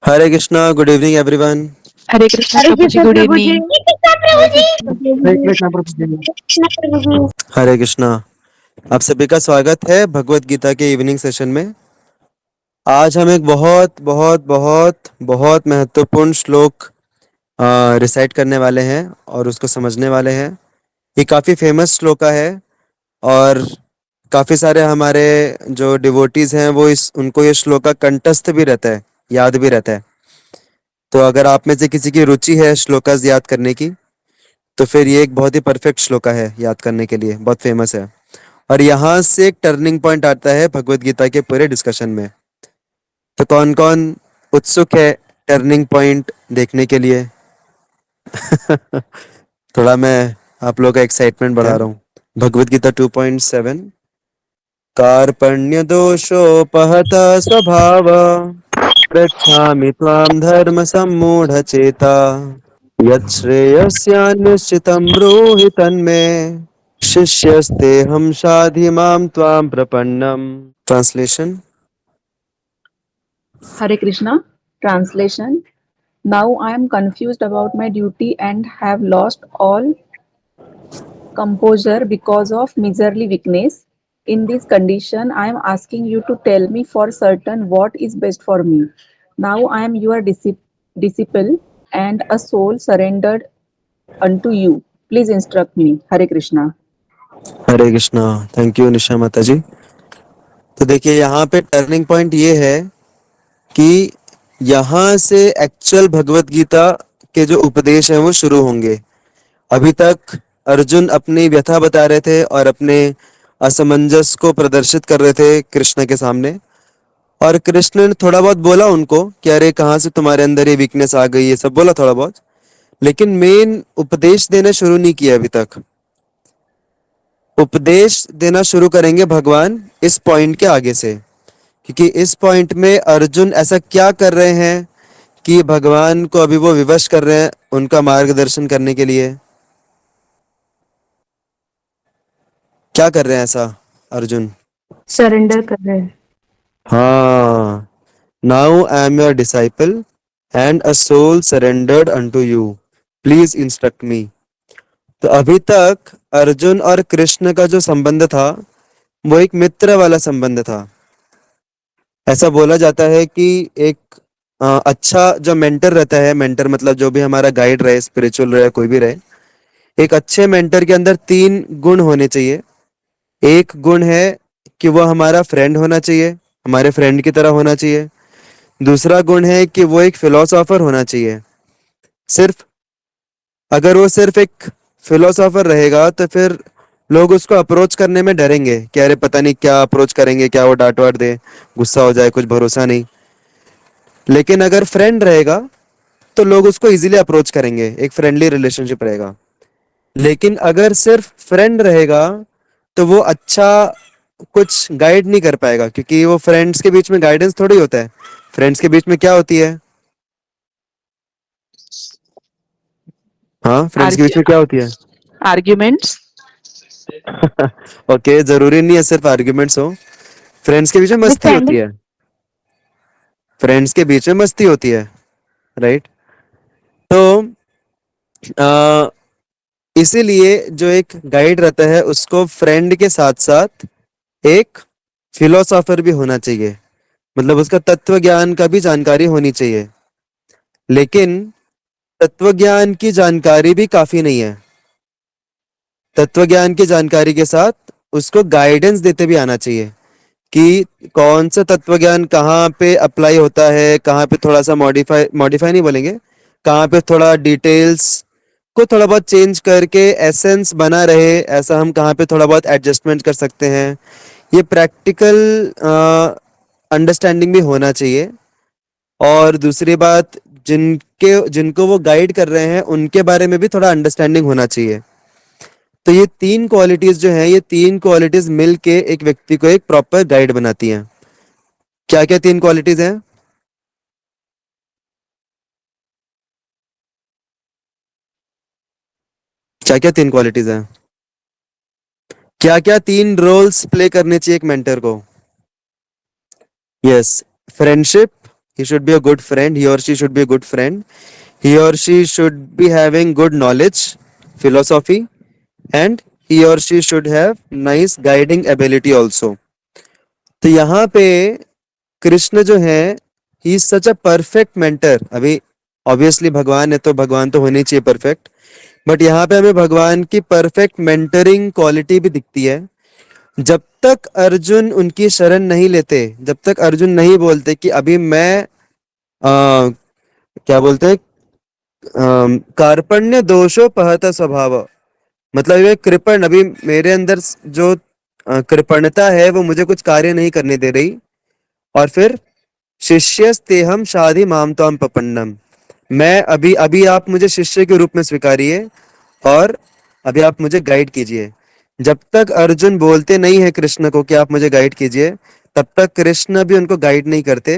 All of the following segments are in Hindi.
Hare Krishna, good evening everyone. Hare Krishna हरे Prabhuji, कृष्ण good प्रभु जी। evening. हरे कृष्ण प्रभु जी। कृष्ण प्रभु जी। हरे कृष्णा। आप सभी का स्वागत है भगवत गीता के इवनिंग सेशन में। आज हम एक बहुत बहुत बहुत बहुत महत्वपूर्ण श्लोक रिसाइट करने वाले हैं और उसको समझने वाले हैं। ये काफ़ी फेमस श्लोका है और काफ़ी सारे हमारे जो डिवोटीज हैं वो इस उनको ये श्लोका कंठस्थ भी रहता है, याद भी रहता है। तो अगर आप में से किसी की रुचि है श्लोकास याद करने की तो फिर ये एक बहुत ही परफेक्ट श्लोका है याद करने के लिए, बहुत फेमस है। और यहाँ से एक टर्निंग पॉइंट आता है भगवत गीता के पूरे डिस्कशन में। तो कौन कौन उत्सुक है टर्निंग पॉइंट देखने के लिए? थोड़ा मैं आप लोगों का एक्साइटमेंट बढ़ा रहा हूँ। भगवत गीता 2.7 कार्पण्य दोषोपहत स्वभाव पृच्छामि त्वां धर्म सम्मूढ़ चेता यच्छ्रेयस्यान्निश्चितं ब्रूहि तन्मे शिष्यस्तेऽहं शाधि मां त्वां प्रपन्नम्। Translation. Hare Krishna. Translation. Now I am confused about my duty and have lost all composure because of miserly weakness. In this condition, I am asking you to tell me for certain what is best for me. Now I am your disciple and a soul surrendered unto you. Please instruct me. Hare Krishna. Hare Krishna. Thank you Nisha माता जी। तो देखिए यहाँ पे टर्निंग पॉइंट ये है कि यहाँ से एक्चुअल भगवत गीता के जो उपदेश हैं वो शुरू होंगे। अभी तक अर्जुन अपनी व्यथा बता रहे थे और अपने असमंजस को प्रदर्शित कर रहे थे कृष्ण के सामने। और कृष्ण ने थोड़ा बहुत बोला उनको कि अरे कहाँ से तुम्हारे अंदर ये वीकनेस आ गई, ये सब बोला थोड़ा बहुत, लेकिन मेन उपदेश देना शुरू नहीं किया अभी तक। उपदेश देना शुरू करेंगे भगवान इस पॉइंट के आगे से, क्योंकि इस पॉइंट में अर्जुन ऐसा क्या कर रहे हैं कि भगवान को अभी वो विवश कर रहे हैं उनका मार्गदर्शन करने के लिए। क्या कर रहे हैं ऐसा अर्जुन? सरेंडर कर रहे हैं। हाँ, now I am your disciple and a soul surrendered unto you, please instruct me. तो अभी तक अर्जुन और कृष्ण का जो संबंध था वो एक मित्र वाला संबंध था। ऐसा बोला जाता है कि एक अच्छा जो मेंटर रहता है, मेंटर मतलब जो भी हमारा गाइड रहे, स्पिरिचुअल रहे कोई भी रहे, एक अच्छे मेंटर के अंदर तीन गुण होने चाहिए। एक गुण है कि वो हमारा फ्रेंड होना चाहिए, हमारे फ्रेंड की तरह होना चाहिए। दूसरा गुण है कि वो एक फिलोसोफर होना चाहिए। सिर्फ अगर वो सिर्फ एक फिलोसोफर रहेगा तो फिर लोग उसको अप्रोच करने में डरेंगे कि अरे पता नहीं क्या अप्रोच करेंगे, क्या वो डांट वाट दे, गुस्सा हो जाए, कुछ भरोसा नहीं। लेकिन अगर फ्रेंड रहेगा तो लोग उसको इजीली अप्रोच करेंगे, एक फ्रेंडली रिलेशनशिप रहेगा। लेकिन अगर सिर्फ फ्रेंड रहेगा तो वो अच्छा कुछ गाइड नहीं कर पाएगा, क्योंकि वो फ्रेंड्स के बीच में गाइडेंस थोड़ी होता है। फ्रेंड्स के बीच में क्या होती है? हाँ, फ्रेंड्स के बीच Argu- में क्या होती है? arguments. ओके, जरूरी नहीं है सिर्फ आर्ग्यूमेंट्स हो। फ्रेंड्स के बीच में मस्ती होती अंडरस्टैंडिंग। है। फ्रेंड्स के बीच में मस्ती होती है, राइट? तो आ, इसीलिए जो एक गाइड रहता है उसको फ्रेंड के साथ साथ एक फिलोसोफर भी होना चाहिए, मतलब उसका तत्व ज्ञान का भी जानकारी होनी चाहिए। लेकिन तत्व ज्ञान की जानकारी भी काफी नहीं है। तत्व ज्ञान की जानकारी के साथ उसको गाइडेंस देते भी आना चाहिए कि कौन सा तत्व ज्ञान कहाँ पे अप्लाई होता है, कहाँ पे थोड़ा सा मॉडिफाई मॉडिफाई नहीं बोलेंगे, कहाँ पे थोड़ा डिटेल्स को थोड़ा बहुत चेंज करके एसेंस बना रहे, ऐसा हम कहाँ पे थोड़ा बहुत एडजस्टमेंट कर सकते हैं। ये प्रैक्टिकल अंडरस्टैंडिंग भी होना चाहिए। और दूसरी बात, जिनके जिनको वो गाइड कर रहे हैं उनके बारे में भी थोड़ा अंडरस्टैंडिंग होना चाहिए। तो ये तीन क्वालिटीज जो हैं, ये तीन क्वालिटीज मिलके एक व्यक्ति को एक प्रॉपर गाइड बनाती हैं। क्या क्या तीन क्वालिटीज हैं? क्या क्या तीन क्वालिटीज हैं? क्या क्या तीन रोल्स प्ले करने चाहिए एक मेंटर को? Yes, friendship, he should be a good friend, he or she should be a good friend, he or she should be having good knowledge, philosophy, and he or she should have nice guiding ability also. तो यहाँ पे कृष्ण जो है, he is such a perfect mentor. अभी ऑब्वियसली भगवान है तो भगवान तो होने चाहिए परफेक्ट, बट यहाँ पे हमें भगवान की परफेक्ट मेंटरिंग क्वालिटी भी दिखती है. जब तक अर्जुन उनकी शरण नहीं लेते, जब तक अर्जुन नहीं बोलते कि अभी मैं क्या बोलते हैं, कार्पण्य दोषो पहत स्वभाव, मतलब ये कृपण, अभी मेरे अंदर जो कृपणता है वो मुझे कुछ कार्य नहीं करने दे रही. और फिर शिष्यस्तेहम शाधि माम त्वाम पपन्नम, मैं अभी अभी आप मुझे शिष्य के रूप में स्वीकारिए और अभी आप मुझे गाइड कीजिए. जब तक अर्जुन बोलते नहीं है कृष्ण को कि आप मुझे गाइड कीजिए, तब तक कृष्ण भी उनको गाइड नहीं करते.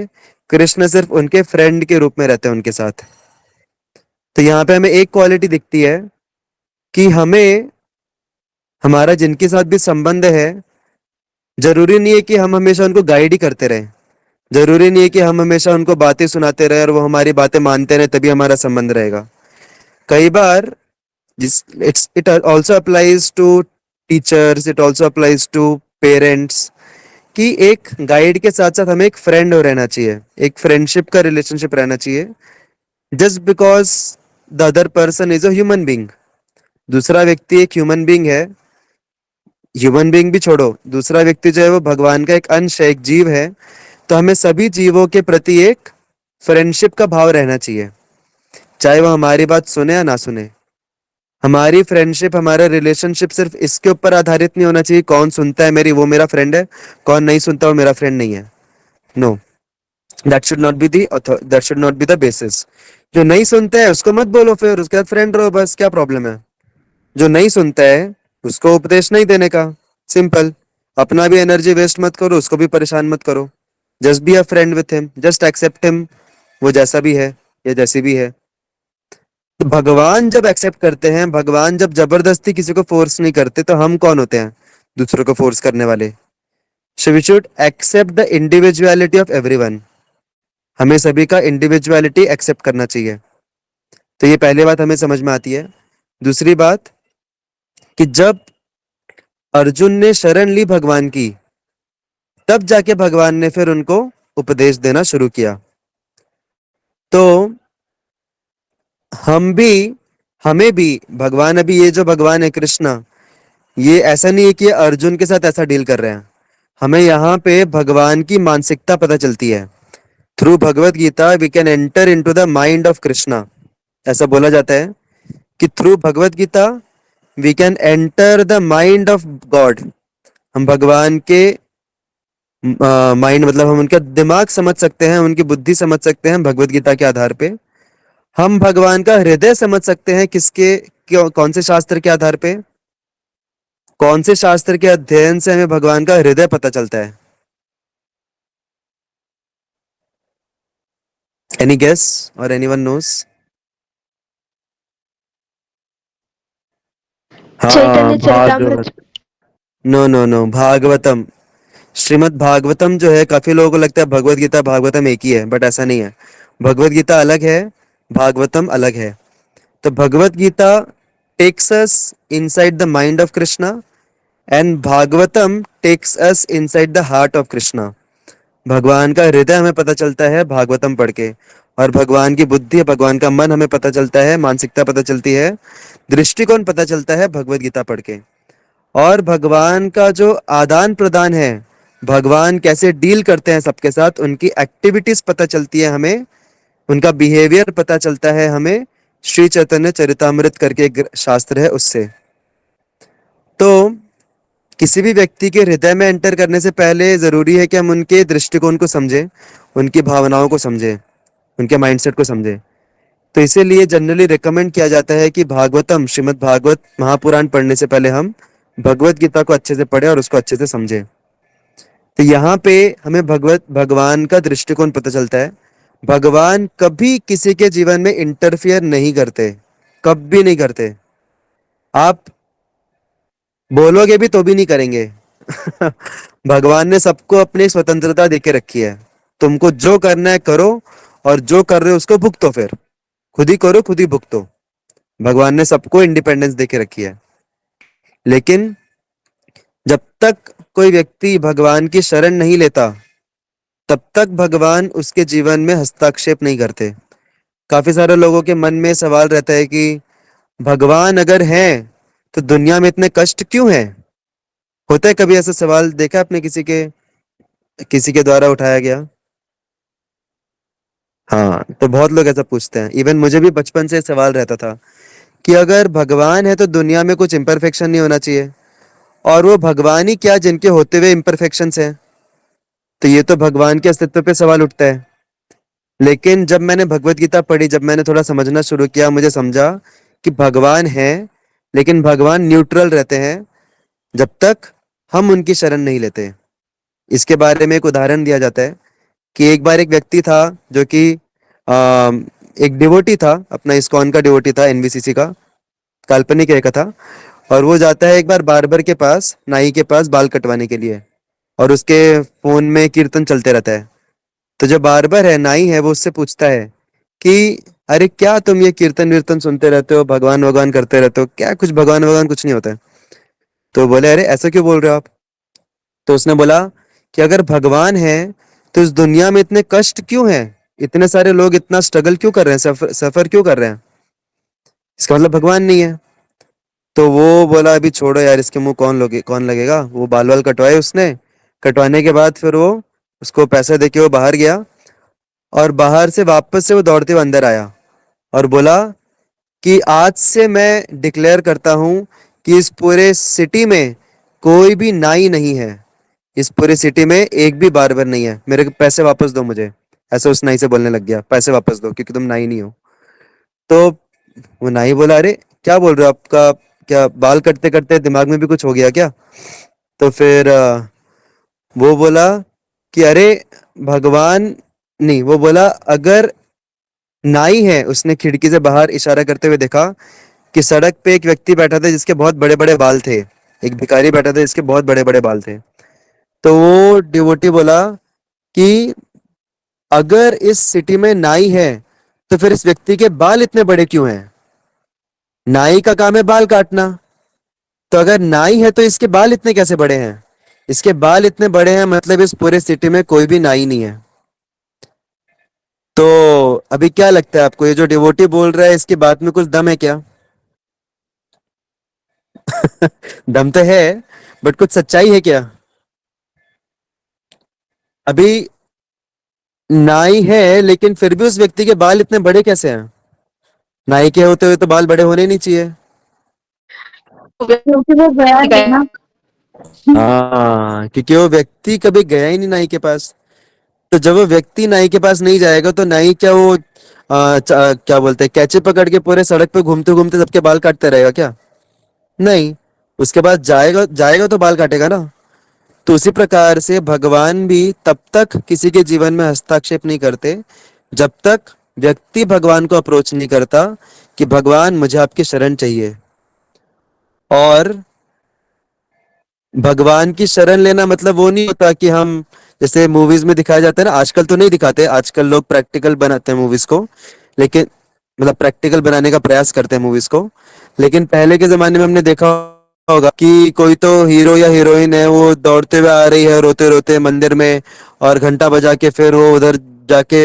कृष्ण सिर्फ उनके फ्रेंड के रूप में रहते हैं उनके साथ. तो यहाँ पे हमें एक क्वालिटी दिखती है कि हमें हमारा जिनके साथ भी संबंध है, जरूरी नहीं है कि हम हमेशा उनको गाइड ही करते रहें. जरूरी नहीं है कि हम हमेशा उनको बातें सुनाते रहे और वो हमारी बातें मानते रहे तभी हमारा संबंध रहेगा. कई बार जिस it's it also applies to teachers, it also applies to parents, कि एक गाइड के साथ साथ हमें एक फ्रेंड रहना चाहिए, एक फ्रेंडशिप का रिलेशनशिप रहना चाहिए. Just because the other person is a human being, दूसरा व्यक्ति एक ह्यूमन बींग है. ह्यूमन बींग भी छोड़ो, दूसरा व्यक्ति जो है वो भगवान का एक अंश है, एक जीव है. तो हमें सभी जीवों के प्रति एक फ्रेंडशिप का भाव रहना चाहिए, चाहे वो हमारी बात सुने या ना सुने. हमारी फ्रेंडशिप, हमारा रिलेशनशिप सिर्फ इसके ऊपर आधारित नहीं होना चाहिए कौन सुनता है मेरी वो मेरा फ्रेंड है, कौन नहीं सुनता वो मेरा फ्रेंड नहीं है. No, that should not be the, that should not be the basis. जो नहीं सुनता है उसको मत बोलो, फिर उसके बाद फ्रेंड रहो, बस क्या प्रॉब्लम है. जो नहीं सुनता है उसको उपदेश नहीं देने का, सिंपल. अपना भी एनर्जी वेस्ट मत करो, उसको भी परेशान मत करो. Just be a friend with him, just accept him, वो जैसा भी है या जैसी भी है. तो भगवान जब एक्सेप्ट करते हैं, भगवान जब जबरदस्ती किसी को फोर्स नहीं करते, तो हम कौन होते हैं दूसरों को फोर्स करने वाले. So we should accept the individuality of everyone. हमें सभी का इंडिविजुअलिटी एक्सेप्ट करना चाहिए. तो ये पहली बात हमें समझ में आती है. दूसरी बात कि जब अर्जुन ने शरण ली भगवान की, तब जाके भगवान ने फिर उनको उपदेश देना शुरू किया. तो हम भी, हमें भी भगवान, अभी ये जो भगवान है कृष्णा, ये ऐसा नहीं है कि ये अर्जुन के साथ ऐसा डील कर रहे हैं. हमें यहाँ पे भगवान की मानसिकता पता चलती है. Through Bhagwat Gita we can enter into the mind of Krishna. ऐसा बोला जाता है कि through Bhagwat Gita we can enter the mind of God. हम भगवान के माइंड, मतलब हम उनका दिमाग समझ सकते हैं, उनकी बुद्धि समझ सकते हैं भगवत गीता के आधार पे. हम भगवान का हृदय समझ सकते हैं किसके, कौन से शास्त्र के आधार पे, कौन से शास्त्र के अध्ययन से हमें भगवान का हृदय पता चलता है. एनी गेस और एनीवन नोस? हाँ, Chaitanya Bhagavat. Charitamrita. No no no, Bhagavatam. Shrimad Bhagavatam जो है, काफी लोगों को लगता है भगवत गीता भागवतम एक ही है, बट ऐसा नहीं है. भगवत गीता अलग है, भागवतम अलग है. तो Bhagavad Gita takes us inside the mind of Krishna and Bhagavatam takes us inside the heart of Krishna. भगवान का हृदय हमें पता चलता है भागवतम पढ़ के, और भगवान की बुद्धि, भगवान का मन हमें पता चलता है, मानसिकता पता चलती है, दृष्टिकोण पता चलता है भगवत गीता पढ़ के. और भगवान का जो आदान प्रदान है, भगवान कैसे डील करते हैं सबके साथ, उनकी एक्टिविटीज पता चलती है हमें, उनका बिहेवियर पता चलता है हमें, श्री चैतन्य चरितामृत करके एक शास्त्र है उससे. तो किसी भी व्यक्ति के हृदय में एंटर करने से पहले जरूरी है कि हम उनके दृष्टिकोण को समझें, उनकी भावनाओं को समझें, उनके माइंडसेट को समझें. तो इसीलिए जनरली रिकमेंड किया जाता है कि भागवतम, श्रीमद् भागवत महापुराण पढ़ने से पहले हम भगवत गीता को अच्छे से पढ़े और उसको अच्छे से समझे. तो यहाँ पे हमें भगवान का दृष्टिकोण पता चलता है. भगवान कभी किसी के जीवन में इंटरफियर नहीं करते, कभी नहीं करते. आप बोलोगे भी तो भी नहीं करेंगे. भगवान ने सबको अपनी स्वतंत्रता देके रखी है. तुमको जो करना है करो, और जो कर रहे हो उसको भुगतो, फिर खुद ही करो खुद ही भुगतो। भगवान ने सबको इंडिपेंडेंस देके रखी है, लेकिन जब तक कोई व्यक्ति भगवान की शरण नहीं लेता, तब तक भगवान उसके जीवन में हस्तक्षेप नहीं करते। काफी सारे लोगों के मन में सवाल रहता है कि भगवान अगर हैं तो दुनिया में इतने कष्ट क्यों हैं। होता है कभी ऐसा सवाल, देखा आपने किसी के द्वारा उठाया गया? हाँ, तो बहुत लोग ऐसा पूछते हैं। इवन मुझे भी बचपन से सवाल रहता था कि अगर भगवान है तो दुनिया में कुछ इम्परफेक्शन नहीं होना चाहिए, और वो भगवान ही क्या जिनके होते हुए इम्परफेक्शंस हैं। तो ये तो भगवान के अस्तित्व पे सवाल उठता है। लेकिन जब मैंने भगवत गीता पढ़ी, जब मैंने थोड़ा समझना शुरू किया, मुझे समझा कि भगवान है, लेकिन भगवान न्यूट्रल रहते हैं जब तक हम उनकी शरण नहीं लेते। इसके बारे में एक उदाहरण दिया जाता है कि एक बार एक व्यक्ति था जो कि एक डिवोटी था, अपना इस्कॉन का डिवोटी था, एनबीसीसी का, काल्पनिक एक था। और वो जाता है एक बार बार्बर के पास, नाई के पास बाल कटवाने के लिए, और उसके फोन में कीर्तन चलते रहता है। तो जो बार्बर है, नाई है, वो उससे पूछता है कि अरे क्या तुम ये कीर्तन वीर्तन सुनते रहते हो, भगवान भगवान करते रहते हो, क्या कुछ भगवान भगवान कुछ नहीं होता है। तो बोले अरे ऐसा क्यों बोल रहे हो आप? तो उसने बोला कि अगर भगवान है तो इस दुनिया में इतने कष्ट क्यों हैं, इतने सारे लोग इतना स्ट्रगल क्यों कर रहे हैं, सफर क्यों कर रहे हैं? इसका मतलब भगवान नहीं है। तो वो बोला अभी छोड़ो यार, इसके मुंह कौन लगेगा। वो बाल वाल कटवाए उसने। कटवाने के बाद फिर वो उसको पैसा देके वो बाहर गया, और बाहर से वापस से वो दौड़ते हुए अंदर आया और बोला कि आज से मैं डिक्लेयर करता हूं कि इस पूरे सिटी में कोई भी नाई नहीं है, इस पूरे सिटी में एक भी बार्बर नहीं है, मेरे को पैसे वापस दो मुझे। ऐसे उस नाई से बोलने लग गया, पैसे वापस दो क्योंकि तुम नाई नहीं हो। तो वो नाई बोला अरे क्या बोल रहे हो, आपका क्या बाल कटते कटते दिमाग में भी कुछ हो गया क्या? तो फिर वो बोला कि अरे भगवान नहीं, वो बोला अगर नाई है, उसने खिड़की से बाहर इशारा करते हुए देखा कि सड़क पे एक व्यक्ति बैठा था जिसके बहुत बड़े बड़े बाल थे, एक भिखारी बैठा था जिसके बहुत बड़े बड़े बाल थे। तो वो डिवोटी बोला कि अगर इस सिटी में नाई है तो फिर इस व्यक्ति के बाल इतने बड़े क्यों हैं? नाई का काम है बाल काटना, तो अगर नाई है तो इसके बाल इतने कैसे बड़े हैं? इसके बाल इतने बड़े हैं मतलब इस पूरे सिटी में कोई भी नाई नहीं है। तो अभी क्या लगता है आपको, ये जो डिवोटी बोल रहा है इसकी बात में कुछ दम है क्या? दम तो है, बट कुछ सच्चाई है क्या? अभी नाई है लेकिन फिर भी उस व्यक्ति के बाल इतने बड़े कैसे हैं? नाई के होते हुए तो बाल बड़े होने नहीं चाहिए। क्योंकि वो गया है ना। हाँ, क्योंकि वो व्यक्ति कभी गया ही नहीं नाई के पास। तो जब वो व्यक्ति नाई के पास नहीं जाएगा तो नाई क्या वो क्या बोलते हैं, कैंची पकड़ के पूरे सड़क पे घूमते घूमते सबके बाल काटते रहेगा क्या? नहीं, उसके बाद जाएगा जाएगा तो बाल काटेगा ना। तो उसी प्रकार से भगवान भी तब तक किसी के जीवन में हस्तक्षेप नहीं करते जब तक व्यक्ति भगवान को अप्रोच नहीं करता कि भगवान मुझे आपकी शरण चाहिए। और भगवान की शरण लेना मतलब वो नहीं होता कि हम, जैसे मूवीज में दिखाया जाता है ना, आजकल तो नहीं दिखाते, आजकल लोग प्रैक्टिकल बनाते हैं मूवीज को, लेकिन मतलब प्रैक्टिकल बनाने का प्रयास करते हैं मूवीज को। लेकिन पहले के जमाने में हमने देखा होगा कि कोई तो हीरो या हीरोइन है, वो दौड़ते हुए आ रही है रोते रोते मंदिर में, और घंटा बजा के फिर वो उधर जाके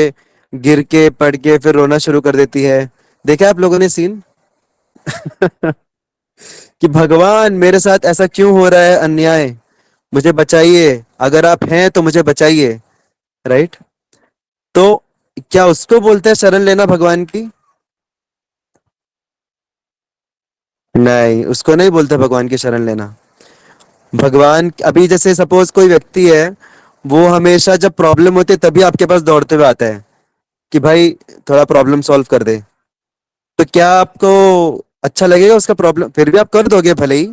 गिर के पड़ के फिर रोना शुरू कर देती है। देखा है आप लोगों ने सीन? कि भगवान मेरे साथ ऐसा क्यों हो रहा है अन्याय, मुझे बचाइए, अगर आप हैं तो मुझे बचाइए। राइट? तो क्या उसको बोलते हैं शरण लेना भगवान की? नहीं, उसको नहीं बोलते भगवान की शरण लेना। भगवान अभी जैसे सपोज कोई व्यक्ति है, वो हमेशा जब प्रॉब्लम होती है तभी आपके पास दौड़ते हुए आता है कि भाई थोड़ा प्रॉब्लम सॉल्व कर दे। तो क्या आपको अच्छा लगेगा उसका प्रॉब्लम? फिर भी आप कर दोगे भले ही,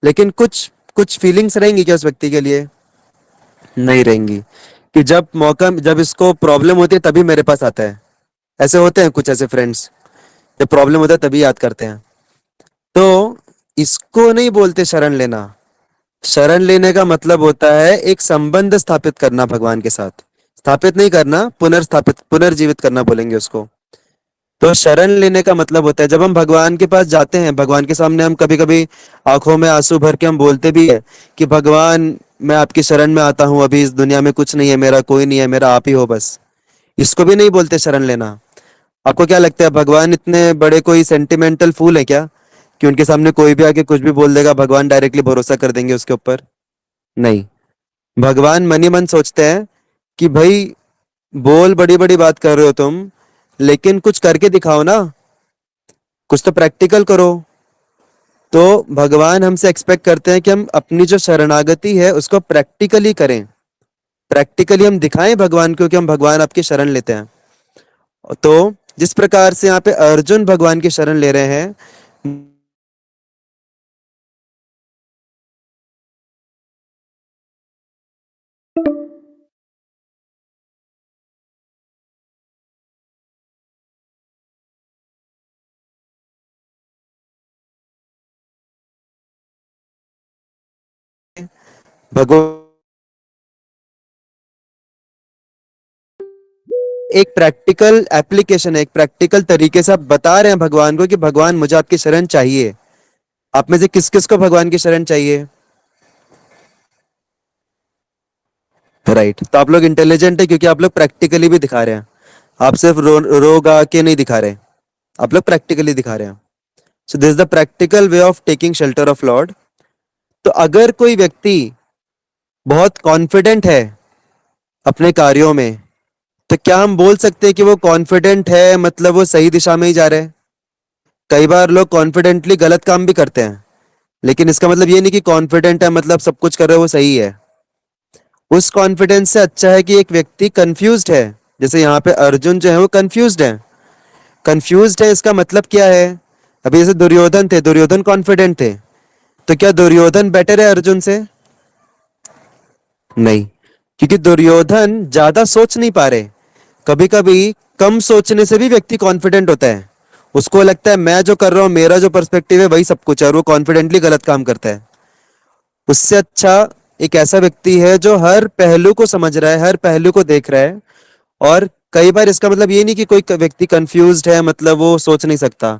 लेकिन कुछ कुछ फीलिंग्स रहेंगी क्या उस व्यक्ति के लिए? नहीं रहेंगी। कि जब इसको प्रॉब्लम होती है तभी मेरे पास आता है। ऐसे होते हैं कुछ ऐसे फ्रेंड्स, जब प्रॉब्लम होता है तभी याद करते हैं। तो इसको नहीं बोलते शरण लेना। शरण लेने का मतलब होता है एक संबंध स्थापित करना भगवान के साथ। स्थापित नहीं करना, पुनर्स्थापित, पुनर्जीवित करना बोलेंगे उसको। तो शरण लेने का मतलब होता है जब हम भगवान के पास जाते हैं, भगवान के सामने हम कभी कभी आंखों में आंसू भर के हम बोलते भी है कि भगवान मैं आपकी शरण में आता हूँ, अभी इस दुनिया में कुछ नहीं है, मेरा कोई नहीं है, मेरा आप ही हो बस। इसको भी नहीं बोलते शरण लेना। आपको क्या लगता है भगवान इतने बड़े कोई सेंटिमेंटल फूल है क्या कि उनके सामने कोई भी आके कुछ भी बोल देगा, भगवान डायरेक्टली भरोसा कर देंगे उसके ऊपर? नहीं। भगवान मन ही मन सोचते हैं कि भाई बोल बड़ी बड़ी बात कर रहे हो तुम, लेकिन कुछ करके दिखाओ ना, कुछ तो प्रैक्टिकल करो। तो भगवान हमसे एक्सपेक्ट करते हैं कि हम अपनी जो शरणागति है उसको प्रैक्टिकली करें, प्रैक्टिकली हम दिखाएं भगवान को कि हम भगवान आपकी शरण लेते हैं। तो जिस प्रकार से यहाँ पे अर्जुन भगवान की शरण ले रहे हैं, भगवान एक प्रैक्टिकल एप्लीकेशन है, एक प्रैक्टिकल तरीके से आप बता रहे हैं भगवान को कि भगवान मुझे आपकी शरण चाहिए। आप में से किस किस को भगवान की शरण चाहिए? राइट। तो आप लोग इंटेलिजेंट है क्योंकि आप लोग प्रैक्टिकली भी दिखा रहे हैं। आप सिर्फ रो गा के नहीं दिखा रहे, आप लोग प्रैक्टिकली दिखा रहे हैं। So this is the practical way of taking shelter of Lord. तो अगर कोई व्यक्ति बहुत कॉन्फिडेंट है अपने कार्यों में, तो क्या हम बोल सकते हैं कि वो कॉन्फिडेंट है मतलब वो सही दिशा में ही जा रहे हैं? कई बार लोग कॉन्फिडेंटली गलत काम भी करते हैं, लेकिन इसका मतलब ये नहीं कि कॉन्फिडेंट है मतलब सब कुछ कर रहे हो वो सही है। उस कॉन्फिडेंस से अच्छा है कि एक व्यक्ति कंफ्यूज्ड है, जैसे यहाँ पे अर्जुन जो है वो कंफ्यूज्ड है। कंफ्यूज्ड है इसका मतलब क्या है? अभी जैसे दुर्योधन थे, दुर्योधन कॉन्फिडेंट थे, तो क्या दुर्योधन बेटर है अर्जुन से? नहीं, क्योंकि दुर्योधन ज्यादा सोच नहीं पा रहे। कभी कभी कम सोचने से भी व्यक्ति कॉन्फिडेंट होता है, उसको लगता है मैं जो कर रहा हूँ, मेरा जो पर्सपेक्टिव है वही सब कुछ है, और वो कॉन्फिडेंटली गलत काम करता है। उससे अच्छा एक ऐसा व्यक्ति है जो हर पहलू को समझ रहा है, हर पहलू को देख रहा है। और कई बार इसका मतलब ये नहीं कि कोई व्यक्ति कंफ्यूज्ड है मतलब वो सोच नहीं सकता।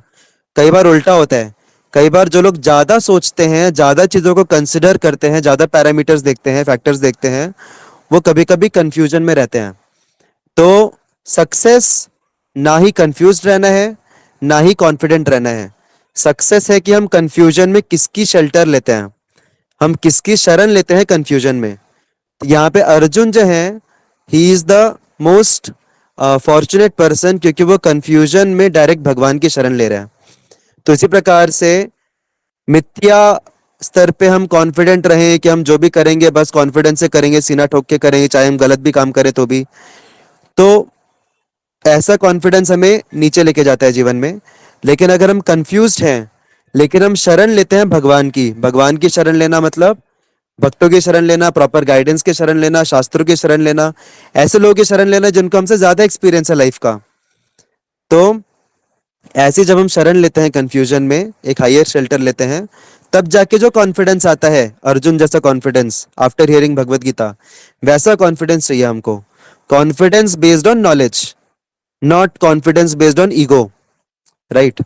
कई बार उल्टा होता है। कई बार जो लोग ज्यादा सोचते हैं, ज्यादा चीजों को कंसिडर करते हैं, ज्यादा पैरामीटर्स देखते हैं, फैक्टर्स देखते हैं, वो कभी कभी कंफ्यूजन में रहते हैं। तो सक्सेस ना ही कंफ्यूज्ड रहना है, ना ही कॉन्फिडेंट रहना है। सक्सेस है कि हम कंफ्यूजन में किसकी शेल्टर लेते हैं, हम किसकी शरण लेते हैं कंफ्यूजन में। तो यहाँ पे अर्जुन जो है, he is the most fortunate person, क्योंकि वो कंफ्यूजन में डायरेक्ट भगवान की शरण ले रहा है। तो इसी प्रकार से मिथ्या स्तर पे हम कॉन्फिडेंट रहें कि हम जो भी करेंगे बस कॉन्फिडेंस से करेंगे, सीना ठोक के करेंगे, चाहे हम गलत भी काम करें तो भी। तो ऐसा कॉन्फिडेंस हमें नीचे लेके जाता है जीवन में। लेकिन अगर हम कंफ्यूज्ड हैं लेकिन हम शरण लेते हैं भगवान की, भगवान की शरण लेना मतलब भक्तों की शरण लेना, प्रॉपर गाइडेंस की शरण लेना, शास्त्रों की शरण लेना, ऐसे लोगों की शरण लेना जिनको हमसे ज्यादा एक्सपीरियंस है लाइफ का। तो ऐसे जब हम शरण लेते हैं कंफ्यूजन में, एक हायर शेल्टर लेते हैं, तब जाके जो कॉन्फिडेंस आता है, अर्जुन जैसा confidence after hearing Bhagavad Gita, वैसा कॉन्फिडेंस चाहिए हमको। Confidence based on knowledge, not confidence based on ego, right?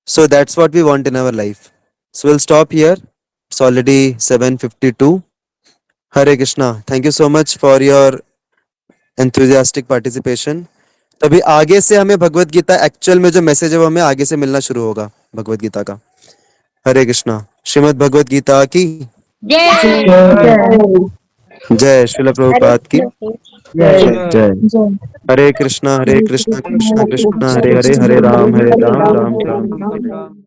So that's what we want in our life. So we'll stop here. It's already 7:52. Hare Krishna. Thank you so much for your enthusiastic participation. तभी आगे से हमें भगवत गीता एक्चुअल में जो मैसेज है वो हमें आगे से मिलना शुरू होगा भगवत गीता का। हरे कृष्णा। श्रीमद् भगवत गीता की जय। श्रील प्रभुपाद की जय जय। हरे कृष्णा कृष्णा कृष्णा हरे हरे, हरे राम राम राम।